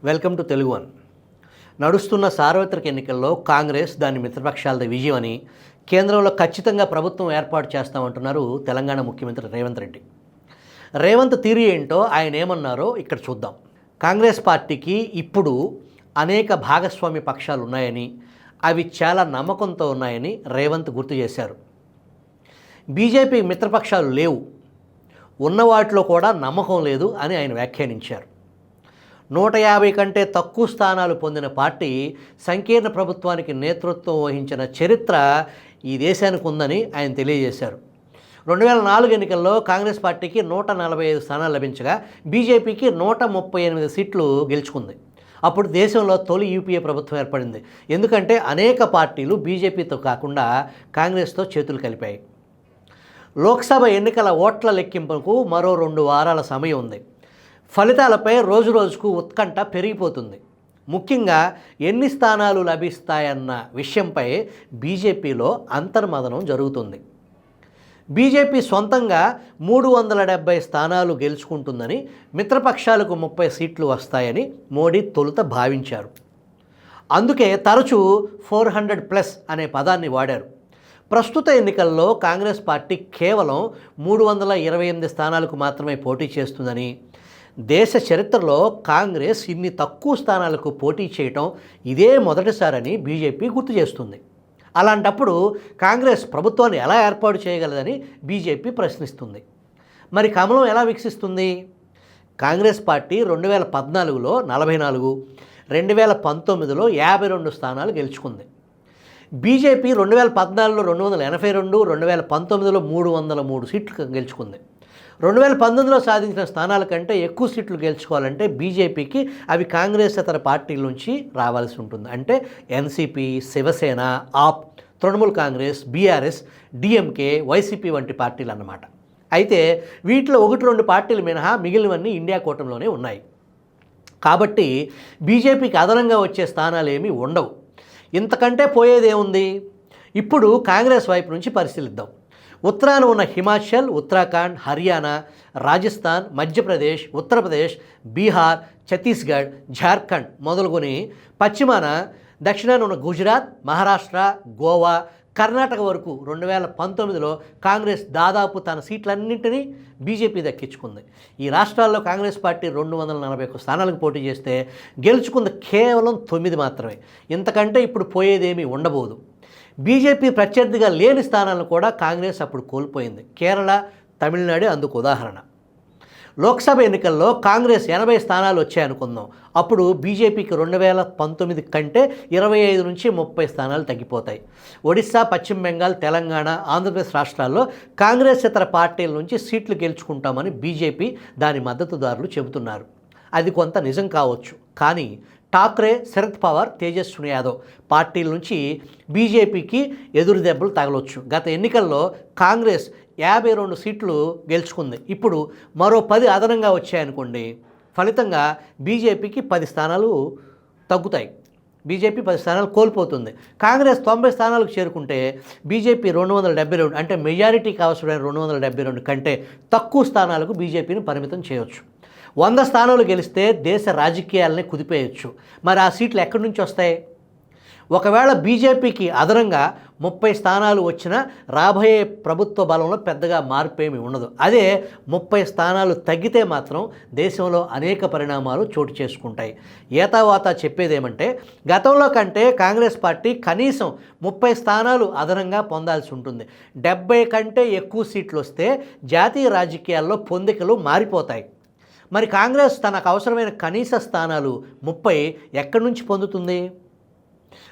Welcome to Telugu one. నడుస్తున్న సార్వత్రిక ఎన్నికల్లో కాంగ్రెస్ దాని మిత్రపక్షాలది విజయం అని, కేంద్రంలో ఖచ్చితంగా ప్రభుత్వం ఏర్పాటు చేస్తామంటున్నారు తెలంగాణ ముఖ్యమంత్రి రేవంత్ రెడ్డి. రేవంత్ తీరు ఏంటో ఆయన ఏమన్నారో ఇక్కడ చూద్దాం. కాంగ్రెస్ పార్టీకి ఇప్పుడు అనేక భాగస్వామ్య పక్షాలు ఉన్నాయని, అవి చాలా నమ్మకంతో ఉన్నాయని రేవంత్ గుర్తు చేశారు. బీజేపీ మిత్రపక్షాలు లేవు, ఉన్న వాటిలో కూడా నమ్మకం లేదు అని ఆయన వ్యాఖ్యానించారు. 150 కంటే తక్కువ స్థానాలు పొందిన పార్టీ సంకీర్ణ ప్రభుత్వానికి నేతృత్వం వహించిన చరిత్ర ఈ దేశానికి ఉందని ఆయన తెలియజేశారు. 2004 ఎన్నికల్లో కాంగ్రెస్ పార్టీకి 145 స్థానాలు లభించగా బీజేపీకి 138 సీట్లు గెలుచుకుంది. అప్పుడు దేశంలో తొలి యూపీఏ ప్రభుత్వం ఏర్పడింది. ఎందుకంటే అనేక పార్టీలు బీజేపీతో కాకుండా కాంగ్రెస్తో చేతులు కలిపాయి. లోక్సభ ఎన్నికల ఓట్ల లెక్కింపుకు మరో 2 వారాల సమయం ఉంది. ఫలితాలపై రోజురోజుకు ఉత్కంఠ పెరిగిపోతుంది. ముఖ్యంగా ఎన్ని స్థానాలు లభిస్తాయన్న విషయంపై బీజేపీలో అంతర్మథనం జరుగుతుంది. బీజేపీ సొంతంగా 370 స్థానాలు గెలుచుకుంటుందని, మిత్రపక్షాలకు 30 సీట్లు వస్తాయని మోడీ తొలుత భావించారు. అందుకే తరచూ 400+ అనే పదాన్ని వాడారు. ప్రస్తుత ఎన్నికల్లో కాంగ్రెస్ పార్టీ కేవలం 328 స్థానాలకు మాత్రమే పోటీ చేస్తుందని, దేశ చరిత్రలో కాంగ్రెస్ ఇన్ని తక్కువ స్థానాలకు పోటీ చేయటం ఇదే మొదటిసారని బీజేపీ గుర్తు చేస్తుంది. అలాంటప్పుడు కాంగ్రెస్ ప్రభుత్వాన్ని ఎలా ఏర్పాటు చేయగలదని బీజేపీ ప్రశ్నిస్తుంది. మరి కమలం ఎలా వికసిస్తుంది? కాంగ్రెస్ పార్టీ 2014లో 44, 2019లో 52 స్థానాలు గెలుచుకుంది. బీజేపీ 2014లో 282, 2019లో 303 సీట్లు గెలుచుకుంది. 2019లో సాధించిన స్థానాల కంటే ఎక్కువ సీట్లు గెలుచుకోవాలంటే బీజేపీకి అవి కాంగ్రెసేతర పార్టీల నుంచి రావాల్సి ఉంటుంది. అంటే NCP, Shiv Sena, AAP, Trinamool Congress, BRS, DMK, YCP వంటి పార్టీలు అన్నమాట. అయితే వీటిలో 1-2 పార్టీలు మినహా మిగిలినవన్నీ ఇండియా కూటమిలోనే ఉన్నాయి. కాబట్టి బీజేపీకి అదనంగా వచ్చే స్థానాలు ఏమీ ఉండవు. ఇంతకంటే పోయేదేముంది? ఇప్పుడు కాంగ్రెస్ వైపు నుంచి పరిశీలిద్దాం. ఉత్తరాన ఉన్న హిమాచల్, ఉత్తరాఖండ్, హర్యానా, రాజస్థాన్, మధ్యప్రదేశ్, ఉత్తరప్రదేశ్, బీహార్, ఛత్తీస్గఢ్, జార్ఖండ్ మొదలుకొని పశ్చిమాన దక్షిణాన ఉన్న గుజరాత్, మహారాష్ట్ర, గోవా, కర్ణాటక వరకు 2019లో కాంగ్రెస్ దాదాపు తన సీట్లన్నింటినీ బీజేపీ దక్కించుకుంది. ఈ రాష్ట్రాల్లో కాంగ్రెస్ పార్టీ 241 స్థానాలకు పోటీ చేస్తే గెలుచుకుంది కేవలం 9 మాత్రమే. ఇంతకంటే ఇప్పుడు పోయేదేమీ ఉండబోదు. బీజేపీ ప్రత్యర్థిగా లేని స్థానాలను కూడా కాంగ్రెస్ అప్పుడు కోల్పోయింది. కేరళ, తమిళనాడు అందుకు ఉదాహరణ. లోక్సభ ఎన్నికల్లో కాంగ్రెస్ 80 స్థానాలు వచ్చాయనుకుందాం. అప్పుడు బీజేపీకి 2019 కంటే 25 నుంచి 30 స్థానాలు తగ్గిపోతాయి. ఒడిశా, పశ్చిమ బెంగాల్, తెలంగాణ, ఆంధ్రప్రదేశ్ రాష్ట్రాల్లో కాంగ్రెస్ ఇతర పార్టీల నుంచి సీట్లు గెలుచుకుంటామని బీజేపీ దాని మద్దతుదారులు చెబుతున్నారు. అది కొంత నిజం కావచ్చు. కానీ ఠాక్రే, శరద్ పవార్, తేజస్వి యాదవ్ పార్టీల నుంచి బీజేపీకి ఎదురు దెబ్బలు తగలొచ్చు. గత ఎన్నికల్లో కాంగ్రెస్ 52 సీట్లు గెలుచుకుంది. ఇప్పుడు మరో 10 అదనంగా వచ్చాయనుకోండి, ఫలితంగా బీజేపీకి 10 స్థానాలు తగ్గుతాయి. బీజేపీ 10 స్థానాలు కోల్పోతుంది. కాంగ్రెస్ 90 స్థానాలకు చేరుకుంటే బీజేపీ 272, అంటే మెజారిటీకి అవసరమైన 272 కంటే తక్కువ స్థానాలకు బీజేపీని పరిమితం చేయవచ్చు. 100 స్థానాలు గెలిస్తే దేశ రాజకీయాలని కుదిపేయచ్చు. మరి ఆ సీట్లు ఎక్కడి నుంచి వస్తాయి? ఒకవేళ బీజేపీకి అదనంగా 30 స్థానాలు వచ్చినా రాబోయే ప్రభుత్వ బలంలో పెద్దగా మార్పేమీ ఉండదు. అదే 30 స్థానాలు తగ్గితే మాత్రం దేశంలో అనేక పరిణామాలు చోటు చేసుకుంటాయి. ఏతావాతా చెప్పేదేమంటే, గతంలో కంటే కాంగ్రెస్ పార్టీ కనీసం 30 స్థానాలు అదనంగా పొందాల్సి ఉంటుంది. 70 కంటే ఎక్కువ సీట్లు వస్తే జాతీయ రాజకీయాల్లో పొందికలు మారిపోతాయి. మరి కాంగ్రెస్ తనకు అవసరమైన కనీస స్థానాలు 30 ఎక్కడి నుంచి పొందుతుంది?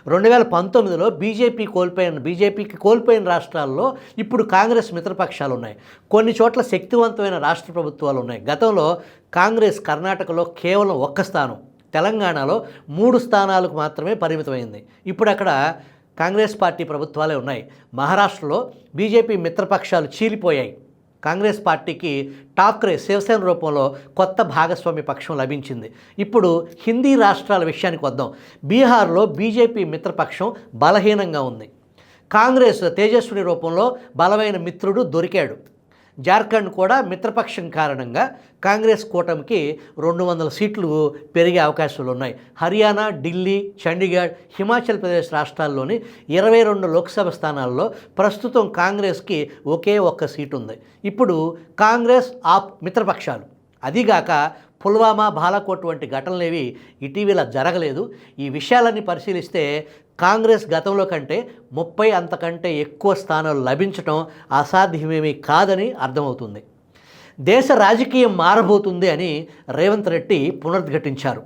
2019లో బీజేపీకి కోల్పోయిన రాష్ట్రాల్లో ఇప్పుడు కాంగ్రెస్ మిత్రపక్షాలు ఉన్నాయి. కొన్ని చోట్ల శక్తివంతమైన రాష్ట్ర ప్రభుత్వాలు ఉన్నాయి. గతంలో కాంగ్రెస్ కర్ణాటకలో కేవలం 1 స్థానం, తెలంగాణలో 3 స్థానాలకు మాత్రమే పరిమితమైంది. ఇప్పుడు అక్కడ కాంగ్రెస్ పార్టీ ప్రభుత్వాలే ఉన్నాయి. మహారాష్ట్రలో బీజేపీ మిత్రపక్షాలు చీలిపోయాయి. కాంగ్రెస్ పార్టీకి ఠాక్రే, శివసేన రూపంలో కొత్త భాగస్వామ్య పక్షం లభించింది. ఇప్పుడు హిందీ రాష్ట్రాల విషయానికి వద్దాం. బీహార్లో బీజేపీ మిత్రపక్షం బలహీనంగా ఉంది. కాంగ్రెస్ తేజస్విని రూపంలో బలమైన మిత్రుడు దొరికాడు. జార్ఖండ్ కూడా మిత్రపక్షం కారణంగా కాంగ్రెస్ కూటమికి 200 సీట్లు పెరిగే అవకాశాలు ఉన్నాయి. హర్యానా, ఢిల్లీ, చండీగఢ్, హిమాచల్ ప్రదేశ్ రాష్ట్రాల్లోని 22 లోక్సభ స్థానాల్లో ప్రస్తుతం కాంగ్రెస్కి ఒకే ఒక్క సీటు ఉంది. ఇప్పుడు కాంగ్రెస్, ఆప్ మిత్రపక్షాలు, అదిగాక పుల్వామా, బాలాకోట్ వంటి ఘటనలేవి ఇటీవల జరగలేదు. ఈ విషయాలన్నీ పరిశీలిస్తే కాంగ్రెస్ గతంలో కంటే 30 అంతకంటే ఎక్కువ స్థానాలు లభించడం అసాధ్యమేమీ కాదని అర్థమవుతుంది. దేశ రాజకీయం మారబోతుంది అని రేవంత్ రెడ్డి పునరుద్ఘాటించారు.